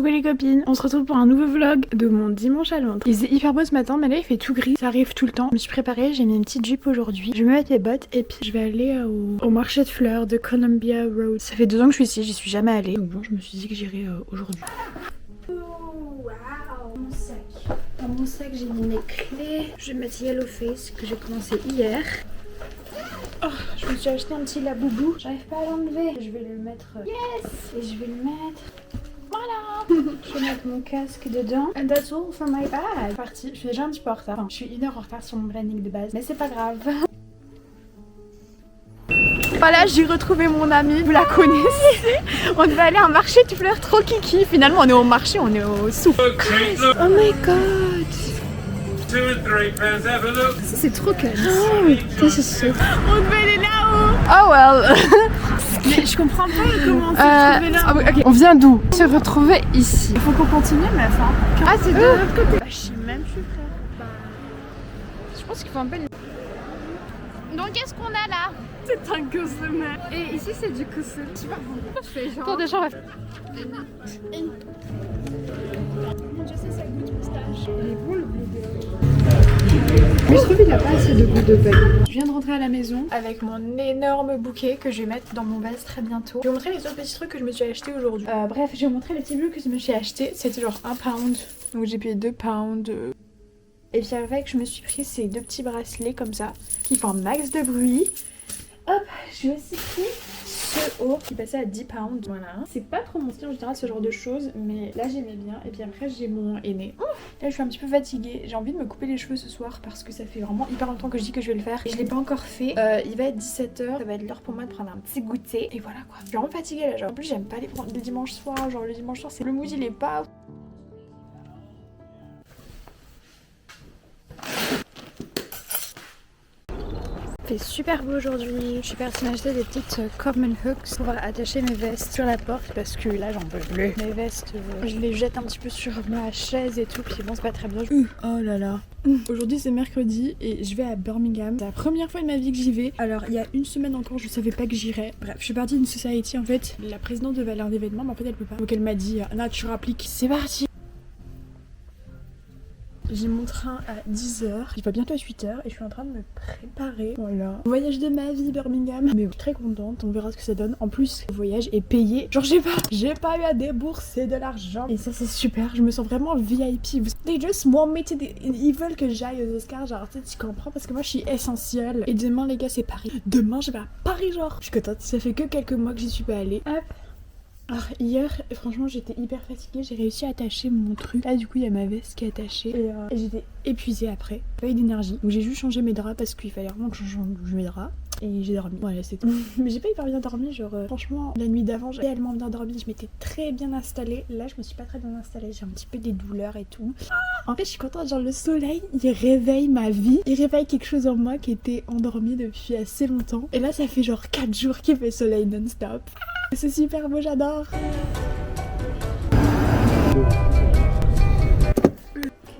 Coucou les copines, on se retrouve pour un nouveau vlog de mon dimanche à Londres. Il faisait hyper beau ce matin mais là il fait tout gris, ça arrive tout le temps. Je me suis préparée, j'ai mis une petite jupe aujourd'hui. Je vais me mettre les bottes et puis je vais aller au marché de fleurs de Columbia Road. Ça fait 2 ans que je suis ici, j'y suis jamais allée. Donc bon, je me suis dit que j'irais aujourd'hui. Oh waouh, mon sac. Dans mon sac j'ai mis mes clés. Je vais mettre Yellow Face que j'ai commencé hier. Oh, je me suis acheté un petit laboubou. J'arrive pas à l'enlever. Je vais le mettre. Yes. Et je vais le mettre. Voilà. Je vais mettre mon casque dedans. And that's all for my bag. Parti. Je suis déjà un petit peu en retard. Enfin, je suis 1 heure en retard sur mon planning de base, mais c'est pas grave. Voilà, j'ai retrouvé mon amie. Vous la connaissez. On devait aller à un marché de fleurs trop kiki. Finalement, on est au marché, on est au souk. Oh my god. Ça c'est trop calme. Oh, ça c'est chaud. On devait aller là-haut. Oh well. Mais je comprends pas comment on s'est retrouvé là. Ah oui, ok. On vient d'où? On s'est retrouvé ici. Il faut qu'on continue meuf hein. Ah c'est de l'autre côté. Bah je sais même plus frère. Bah je pense qu'il faut un peu. Donc qu'est-ce qu'on a là? C'est un coussin. Et ici c'est du coussin. Tu vois pourquoi je fais genre. Attends déjà on va. Mon dieu ça goûte pistache. Il est bon le blueberry. Mais je trouve qu'il n'a pas assez de goût de vanille. Je viens de rentrer à la maison avec mon énorme bouquet que je vais mettre dans mon vase très bientôt. Je vais vous montrer les autres petits trucs que je me suis acheté aujourd'hui. Bref, je vais vous montrer les petits bleus que je me suis acheté. C'était genre 1 pound. Donc j'ai payé 2 pounds. Et puis avec, je me suis pris ces 2 petits bracelets comme ça qui font un max de bruit. Hop, j'ai aussi pris ce haut qui passait à 10 pounds. Voilà. C'est pas trop mon style en général ce genre de choses, mais là j'aimais bien. Et puis après j'ai mon aîné. Là je suis un petit peu fatiguée. J'ai envie de me couper les cheveux ce soir parce que ça fait vraiment hyper longtemps que je dis que je vais le faire. Et je l'ai pas encore fait. Il va être 17h. Ça va être l'heure pour moi de prendre un petit goûter. Et voilà quoi. Je suis vraiment fatiguée là. Genre, en plus j'aime pas les prendre le dimanche soir. Genre le dimanche soir c'est le mood il est pas. C'est super beau aujourd'hui. Je suis partie m'acheter des petites Common Hooks pour attacher mes vestes sur la porte parce que là j'en peux plus. Mes vestes, je les jette un petit peu sur ma chaise et tout, puis bon c'est pas très bien. Oh là là. Aujourd'hui c'est mercredi et je vais à Birmingham. C'est la première fois de ma vie que j'y vais. Alors il y a 1 semaine encore je savais pas que j'irais. Bref, je suis partie d'une society en fait. La présidente devait aller à un événement mais en fait elle peut pas. Donc elle m'a dit là tu rappliques. C'est parti. J'ai mon train à 10h, il va bientôt à 8h et je suis en train de me préparer. Voilà. Voyage de ma vie Birmingham. Mais je suis très contente, on verra ce que ça donne. En plus, le voyage est payé. Genre j'ai pas eu à débourser de l'argent. Et ça c'est super, je me sens vraiment VIP. They just want me to ils veulent que j'aille aux Oscars, genre tu comprends parce que moi je suis essentielle. Et demain les gars c'est Paris. Demain je vais à Paris genre. Je suis contente, ça fait que quelques mois que j'y suis pas allée. Hop. Alors hier, franchement j'étais hyper fatiguée, j'ai réussi à attacher mon truc. Là du coup il y a ma veste qui est attachée et j'étais épuisée après, pas eu d'énergie. Donc j'ai juste changé mes draps parce qu'il fallait vraiment que je change mes draps. Et j'ai dormi, voilà c'est tout. Mais j'ai pas hyper bien dormi, genre franchement la nuit d'avant j'ai tellement bien dormi, je m'étais très bien installée. Là je me suis pas très bien installée, j'ai un petit peu des douleurs et tout. En fait je suis contente, genre le soleil il réveille ma vie. Il réveille quelque chose en moi qui était endormi depuis assez longtemps. Et là ça fait genre 4 jours qu'il fait soleil non-stop. C'est super beau, j'adore. Ok,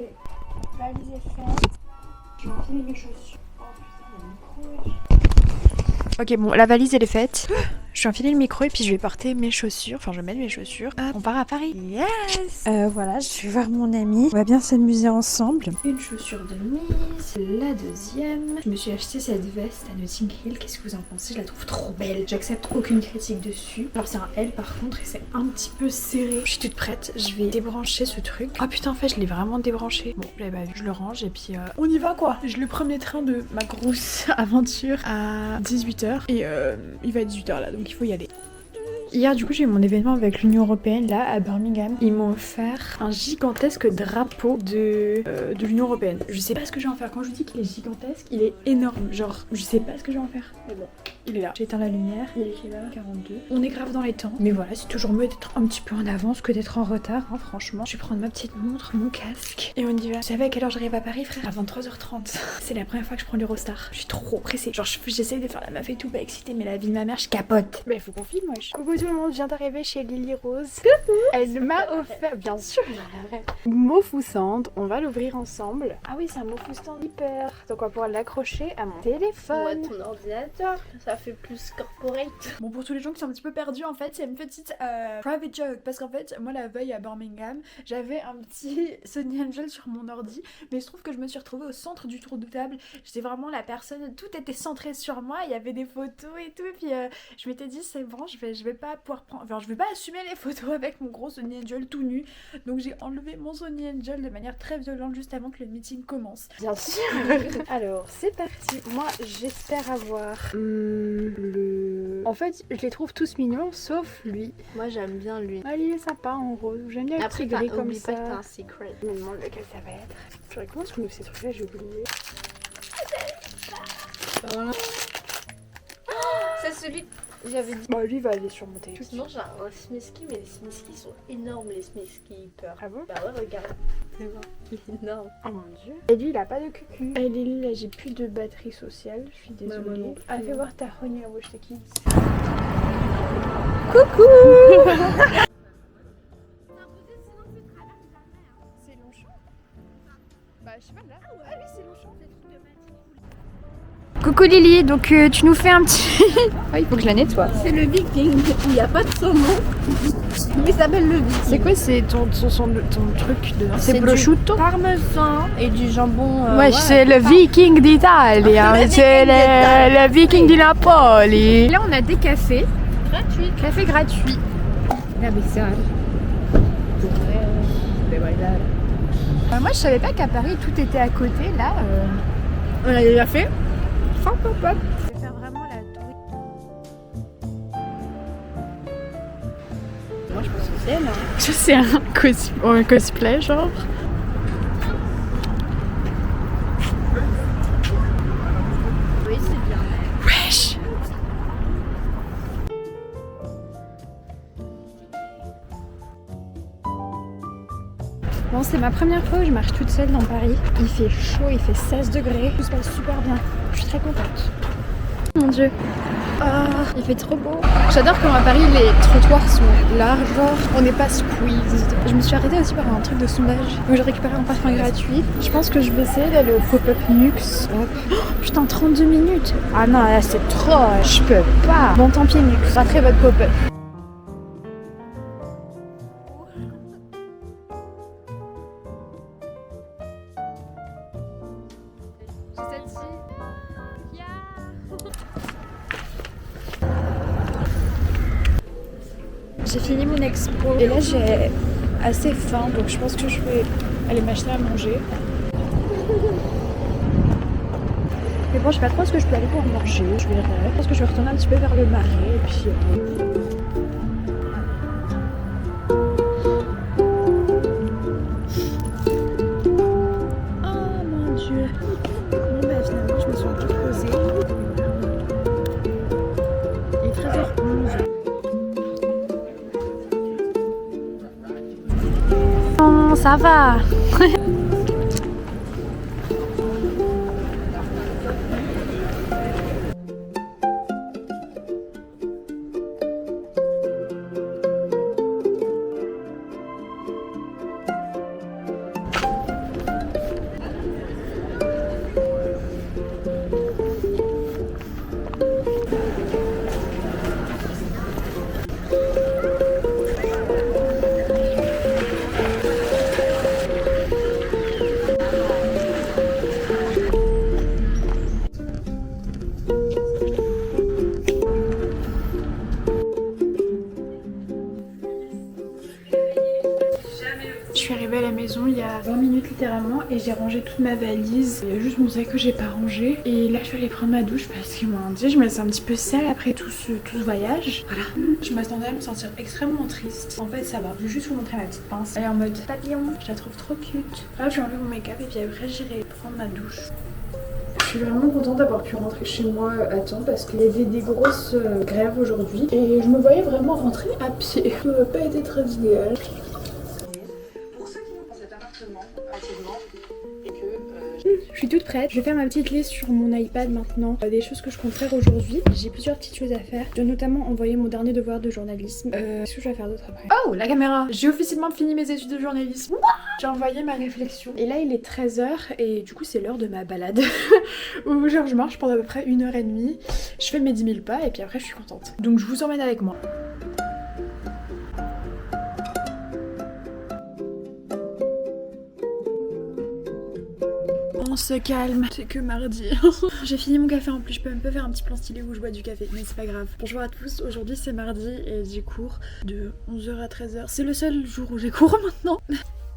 valise est faite. Je vais enfiler mes chaussures. Oh putain, le micro. Ok, bon, la valise elle est faite. Je vais enfiler le micro et puis je vais porter mes chaussures. Enfin, je vais mettre mes chaussures. On part à Paris. Yes. Voilà, je vais voir mon ami. On va bien s'amuser ensemble. Une chaussure de mise. La deuxième. Je me suis acheté cette veste à Notting Hill. Qu'est-ce que vous en pensez? Je la trouve trop belle. J'accepte aucune critique dessus. Alors c'est un L par contre et c'est un petit peu serré. Je suis toute prête. Je vais débrancher ce truc. Oh putain, en fait, je l'ai vraiment débranché. Bon, j'avais pas vu. Je le range et puis on y va quoi. J'ai le premier train de ma grosse aventure à 18h et il va être 18h là. Donc il faut y aller. Hier du coup j'ai eu mon événement avec l'Union Européenne là à Birmingham. Ils m'ont offert un gigantesque drapeau de l'Union Européenne. Je sais pas ce que je vais en faire. Quand je vous dis qu'il est gigantesque, il est énorme. Genre je sais pas ce que je vais en faire. Mais bon, il est là. J'ai éteint la lumière. Il est quelle heure? 42. On est grave dans les temps. Mais voilà, c'est toujours mieux d'être un petit peu en avance que d'être en retard. Hein, franchement. Je vais prendre ma petite montre, mon casque et on y va. Vous savez à quelle heure j'arrive à Paris frère? À 23h30. C'est la première fois que je prends l'Eurostar. Je suis trop pressée. Genre j'essaie de faire la meuf et tout, pas excitée, mais la vie de ma mère je capote. Mais il faut qu'on filme moi. Coucou tout le monde, je viens d'arriver chez Lily Rose. Elle m'a offert, bien sûr, Mofu Stand. On va l'ouvrir ensemble. Ah oui, c'est un Mofu Stand hyper. Donc on va pouvoir l'accrocher à mon téléphone. Ou à ton ordinateur. Ça fait plus corporate. Bon, pour tous les gens qui sont un petit peu perdus, en fait, c'est une petite private joke. Parce qu'en fait, moi, la veille à Birmingham, j'avais un petit Sony Angel sur mon ordi. Mais il se trouve que je me suis retrouvée au centre du tour de table. J'étais vraiment la personne, tout était centré sur moi. Il y avait des photos et tout. Et puis, je m'étais dit, c'est bon, je vais pas pouvoir prendre. Enfin, je vais pas assumer les photos avec mon gros Sony Angel tout nu. Donc, j'ai enlevé mon Sony Angel de manière très violente juste avant que le meeting commence. Bien sûr. Alors, c'est parti. Moi, j'espère avoir le... En fait, je les trouve tous mignons, sauf lui. Moi, j'aime bien lui. Ah, il est sympa en rose. J'aime bien le petit gris comme ça. Pas que t'as un secret. Je me demande lequel ça va être. Je comment est-ce qu'on ouvre ces trucs-là, j'ai oublié. Voilà. C'est celui... J'avais dit... Bah, lui va aller sur mon téléphone. Sinon, j'ai un Smisky, mais les Smisky sont énormes, les Smisky peur. Ah bon? Bah ouais, regarde. C'est bon. Il est énorme. Oh mon dieu. Et lui, il a pas de cucu. Et Lily, là, j'ai plus de batterie sociale. Je suis désolée. Bah, non. Ah, fais voir ta Honey I Wish the Kids. Coucou. C'est Longchamp. Bah, je sais pas là. Ah oui, c'est Longchamp. Coucou Lily, donc tu nous fais un petit... Ah, il faut que je la nettoie. C'est le Viking. Il n'y a pas de son nom. Mais ça s'appelle le Viking. C'est quoi c'est ton truc de... C'est du prosciutto, parmesan et du jambon. Ouais, c'est le Viking d'Italie. C'est le Viking di Napoli. Là, on a des cafés. Gratuit. Café gratuit. La vaisselle. Moi, je savais pas qu'à Paris, tout était à côté. Là, On l'a déjà fait. hop, hop, hop. Je vais faire vraiment la tour. Moi, je pense que c'est elle. Hein. Ça, c'est un cosplay, genre. Oui, c'est bien. Wesh. Bon, c'est ma première fois où je marche toute seule dans Paris. Il fait chaud, il fait 16 degrés. Tout se passe super bien. Je suis très contente. Mon dieu. Ah, il fait trop beau. J'adore quand à Paris les trottoirs sont larges, genre on n'est pas squeezed. Je me suis arrêtée aussi par un truc de sondage où j'ai récupéré un parfum gratuit. Je pense que je vais essayer d'aller au pop-up Nux. Oh, putain, 32 minutes. Ah non, là c'est trop. Je peux pas. Bon, tant pis, Nux. Raterez votre pop-up. J'ai fini mon expo et là j'ai assez faim donc je pense que je vais aller m'acheter à manger. Mais bon, je sais pas trop ce que je peux aller pour manger, je verrai. Je pense que je vais retourner un petit peu vers le marais et puis... Oh mon dieu. Bon bah finalement je me suis un peu posée. Il est 13h11. Non, ça va. Je suis arrivée à la maison il y a 20 minutes littéralement et j'ai rangé toute ma valise. Il y a juste mon sac que j'ai pas rangé. Et là je vais aller prendre ma douche parce qu'ils m'ont dit je me sens un petit peu sale après tout ce voyage. Voilà. Je m'attendais à me sentir extrêmement triste. En fait ça va. Je vais juste vous montrer ma petite pince. Elle est en mode papillon. Je la trouve trop cute. Là je vais enlever mon make-up et puis après j'irai prendre ma douche. Je suis vraiment contente d'avoir pu rentrer chez moi à temps parce qu'il y avait des grosses grèves aujourd'hui. Et je me voyais vraiment rentrer à pied. Ça n'a pas été très idéal. Pour ceux qui vont dans cet appartement activement et que Je suis toute prête. Je vais faire ma petite liste sur mon iPad maintenant. Des choses que je compte faire aujourd'hui. J'ai plusieurs petites choses à faire. Je dois notamment envoyer mon dernier devoir de journalisme. Qu'est-ce que je vais faire d'autre après? Oh, la caméra! J'ai officiellement fini mes études de journalisme. J'ai envoyé ma réflexion. Et là, il est 13h et du coup, c'est l'heure de ma balade. Où genre, je marche pendant à peu près 1h30. Je fais mes 10 000 pas et puis après, je suis contente. Donc, je vous emmène avec moi. On se calme, c'est que mardi. J'ai fini mon café en plus, je peux même pas faire un petit plan stylé où je bois du café, mais c'est pas grave. Bonjour à tous, aujourd'hui c'est mardi et j'ai cours de 11h à 13h. C'est le seul jour où j'ai cours maintenant.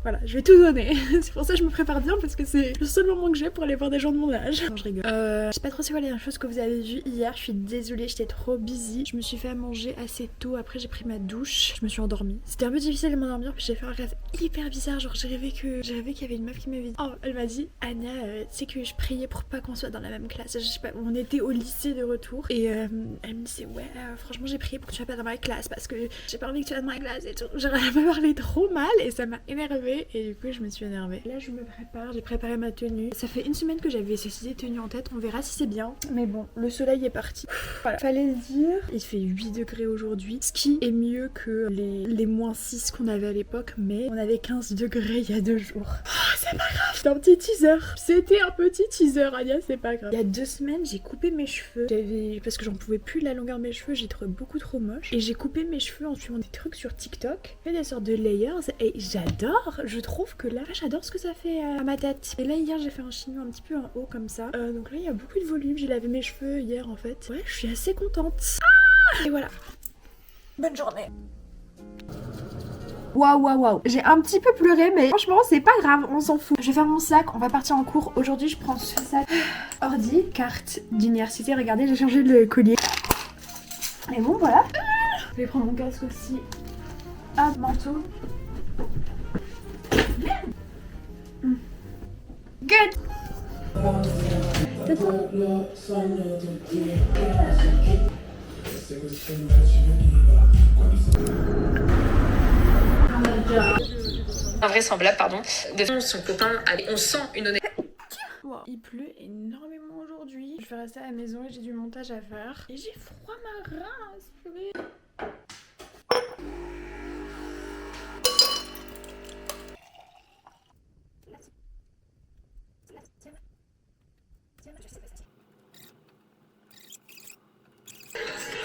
Voilà, je vais tout donner. C'est pour ça que je me prépare bien parce que c'est le seul moment que j'ai pour aller voir des gens de mon âge. Non, je rigole. Je sais pas trop c'est quoi les dernières choses que vous avez vues hier. Je suis désolée, j'étais trop busy. Je me suis fait à manger assez tôt. Après, j'ai pris ma douche. Je me suis endormie. C'était un peu difficile de m'endormir. Puis j'ai fait un rêve hyper bizarre. Genre, j'ai rêvé qu'il y avait une meuf qui m'avait dit. Oh, elle m'a dit, Anya, tu sais que je priais pour pas qu'on soit dans la même classe. Je sais pas, on était au lycée de retour. Et elle me disait, ouais, franchement, j'ai prié pour que tu sois pas dans ma classe parce que j'ai pas envie que tu sois dans ma classe et tout. Genre, elle m'a parlé trop mal et ça m'a énervée. Et du coup je me suis énervée. Là je me prépare, j'ai préparé ma tenue. Ça fait une semaine que j'avais ces idées tenues en tête, on verra si c'est bien. Mais bon, le soleil est parti. Voilà, fallait le dire. Il fait 8 degrés aujourd'hui, ce qui est mieux que les moins 6 qu'on avait à l'époque, mais on avait 15 degrés il y a 2 jours. Oh, c'est pas grave, c'était un petit teaser. C'était un petit teaser, Anya, c'est pas grave. Il y a 2 semaines, j'ai coupé mes cheveux. Parce que j'en pouvais plus la longueur de mes cheveux, j'ai trouvé beaucoup trop moche. Et j'ai coupé mes cheveux en suivant des trucs sur TikTok. J'ai fait des sortes de layers et j'adore. Je trouve que là, j'adore ce que ça fait à ma tête. Et là, hier, j'ai fait un chignon un petit peu en haut comme ça. Donc là, il y a beaucoup de volume. J'ai lavé mes cheveux hier en fait. Ouais, je suis assez contente. Et voilà. Bonne journée. Waouh. J'ai un petit peu pleuré, mais franchement, c'est pas grave, on s'en fout. Je vais faire mon sac, on va partir en cours. Aujourd'hui, je prends ce sac ordi, carte d'université. Regardez, j'ai changé le collier. Et bon, voilà. Je vais prendre mon casque aussi. Un manteau. Good. Invraisemblable, pardon, de son copain. On sent une honnêteté. Wow. Il pleut énormément aujourd'hui. Je vais rester à la maison et j'ai du montage à faire. Et j'ai froid ma race, purée.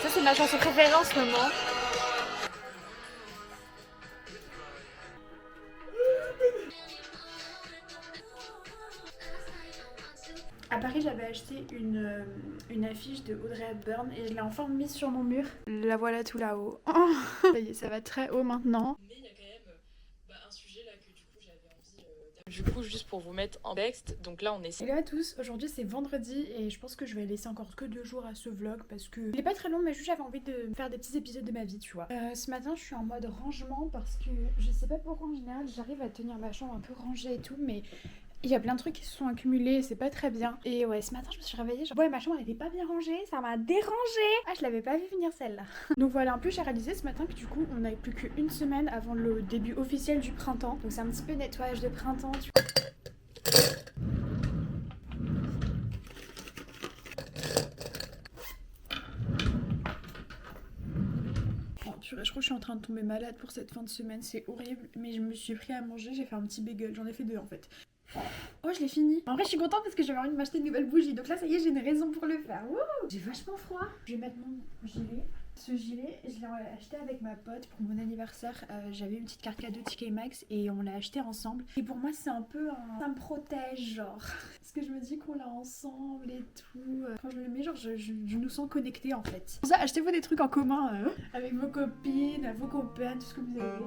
Ça c'est ma chanson préférée en ce moment. À Paris, j'avais acheté une affiche de Audrey Hepburn et je l'ai enfin mise sur mon mur. La voilà tout là-haut. Oh, ça y est, ça va très haut maintenant. Mais il y a quand même un sujet là que du coup j'avais envie Du coup, juste pour vous mettre en texte, donc là on est... Hello à tous, aujourd'hui c'est vendredi et je pense que je vais laisser encore que 2 jours à ce vlog parce que il est pas très long mais juste j'avais envie de faire des petits épisodes de ma vie, tu vois. Ce matin je suis en mode rangement parce que je sais pas pourquoi en général j'arrive à tenir ma chambre un peu rangée et tout, mais il y a plein de trucs qui se sont accumulés, c'est pas très bien. Et ouais, ce matin je me suis réveillée, genre ouais ma chambre elle était pas bien rangée, ça m'a dérangée. Ah, je l'avais pas vu venir celle-là. Donc voilà, en plus j'ai réalisé ce matin que du coup on n'avait plus qu'une semaine avant le début officiel du printemps. Donc c'est un petit peu nettoyage de printemps, tu vois. Je crois que je suis en train de tomber malade pour cette fin de semaine, c'est horrible, mais je me suis pris à manger, j'ai fait un petit bagel, j'en ai fait 2 en fait. Oh, je l'ai fini. En vrai, je suis contente parce que j'avais envie de m'acheter une nouvelle bougie, donc là, ça y est, j'ai une raison pour le faire. Wouh, j'ai vachement froid. Je vais mettre mon gilet. Ce gilet, je l'ai acheté avec ma pote pour mon anniversaire. J'avais une petite carte cadeau TK Maxx et on l'a acheté ensemble. Et pour moi, c'est un peu un... ça me protège, genre. Parce que je me dis qu'on l'a ensemble et tout. Quand je le mets, genre, je nous sens connectés en fait. Pour ça, achetez-vous des trucs en commun avec vos copines, vos copains, tout ce que vous avez.